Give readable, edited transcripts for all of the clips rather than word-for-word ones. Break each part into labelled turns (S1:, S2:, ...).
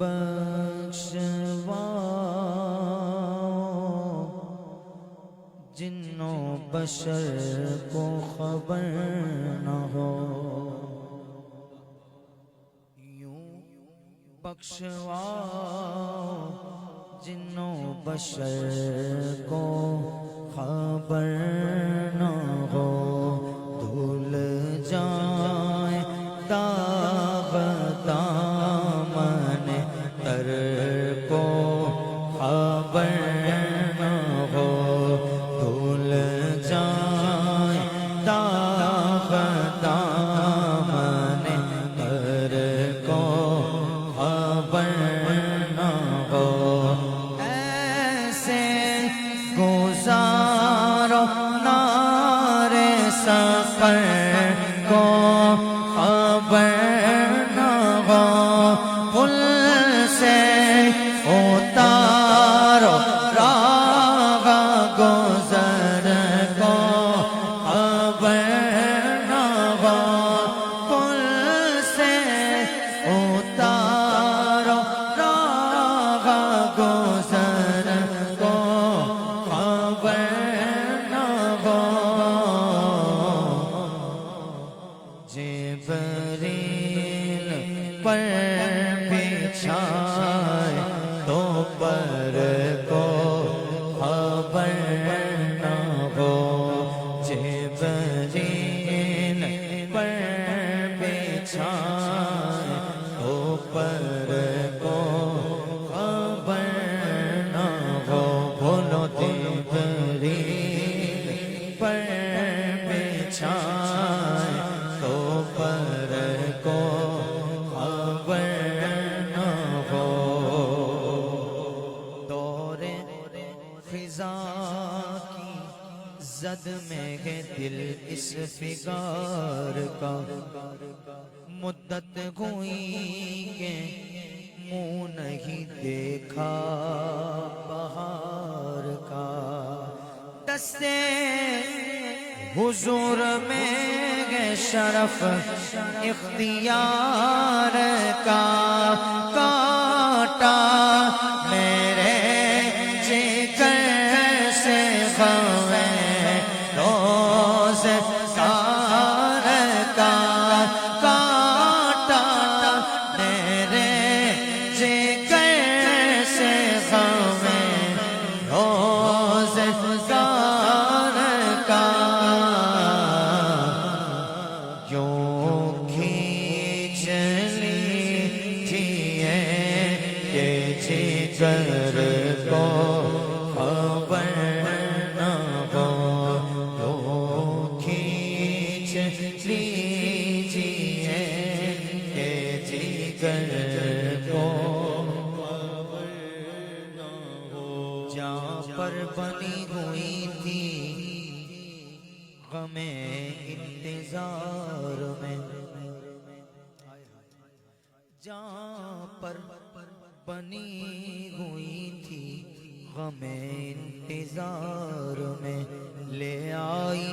S1: بخشواؤ جنوں بشر کو خبر نہ ہو، یوں بخشواؤ جنوں بشر کو خبر نہ ہو، دھل جائیں داغ دامن تر کو خبر نہ ہو، دھل جائیں داغ دامن تر کو خبر نہ ہو، ایسے گزارو نار سفر کو خبر نہ ہو، پل سے اتارو راہ گزر کو خبر نہ ہو، پل سے اتارو راہ گزر کو خبر نہ ہو، جبریل پر بچھائے تو پر کو خبر نہ ہو، جبریل پر بچھائے تو پر کو خبر نہ ہو، بولو جبریل پر بچھائے تو پر کو خبر نہ ہو، دور خزاں کی زد میں ہے دل اس فگار کا، مدت ہوئی کہ منہ نہیں دیکھا بہار کا، دستے حضور میں ہے شرف اختیار کا، کاٹا میرے جگر سے غم روزگار کا، کاٹا میرے جگر سے غم روزگار کا، یوں کھینچ لیجیے کہ جگر کو خبر نہ ہو، یوں کھینچ لیجیے کہ جگر کو خبر نہ ہو، جہاں پر بنی ہوئی تھی غم انتظار میں، جہاں پر بنی ہوئی تھی غم انتظار میں، لے آئی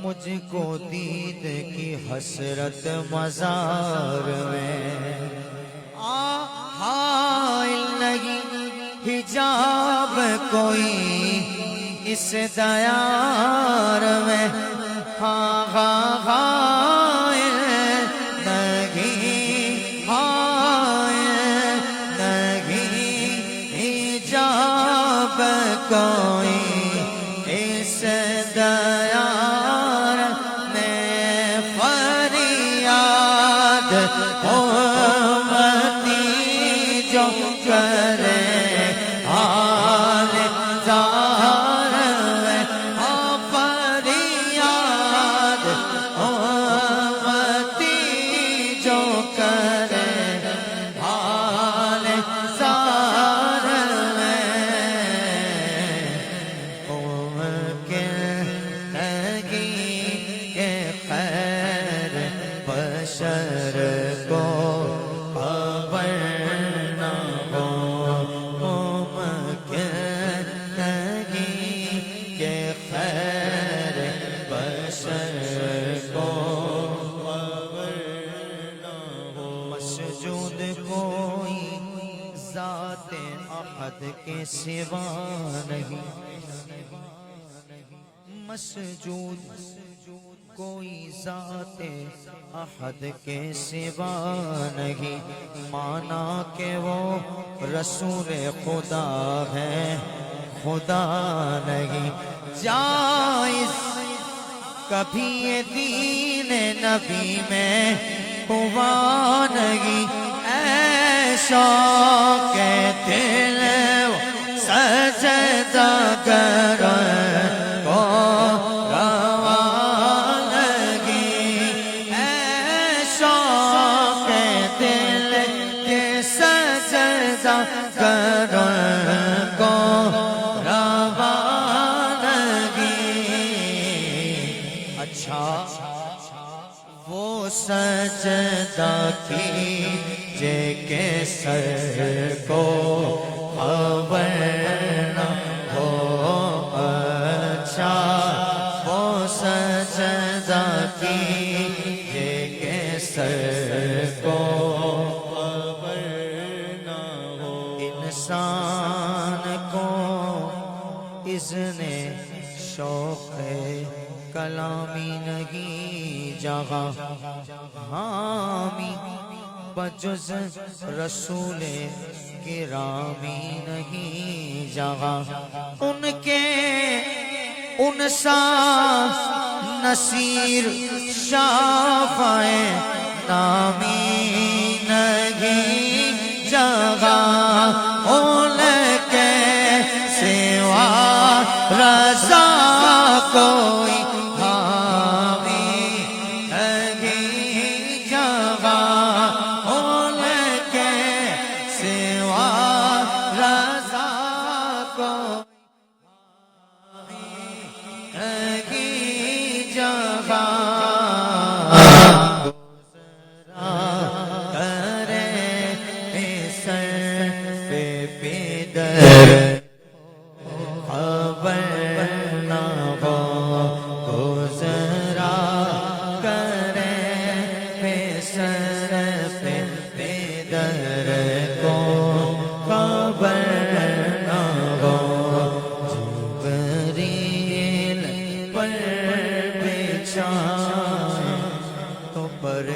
S1: مجھ کو دید کی حسرت مزار میں، حائل نہیں حجاب کوئی اس دیار میں، حائل نہیں حجاب کوئی اس دیار میں، فریاد امتی جو کرے حال زار میں، فریاد امتی جو کرے حال زار میں، ممکن نہیں کہ خیر بشر کو خبر نہ ہو، ممکن نہیں کہ خیر بشر کو خبر نہ ہو، مسجود کوئی ذات احد کے سوا نہیں، مسجود کوئی ذات احد کے سوا نہیں، مانا کہ وہ رسول خدا ہے خدا نہیں، جائز کبھی یہ دین نبی میں ہوا نہیں، ایسا کہتے ہیں سجدہ کرنے کو روا نہیں، ایسا کہتے ہیں کہ سجدہ کرنے کو روا نہیں۔ اچھا وہ سجدہ کیجے کہ سر کو خبر نہ ہو، اچھا وہ سجدہ کیجے کہ سر کو خبر نہ ہو، انسان کو اذن شوق کلامی نہیں جہاں، حامی بجز رسول کرامی نہیں جہاں، ان کے ان سا نصیر شافع نامی نہیں جہاں، ان کے سوا رضا کوئی تو پر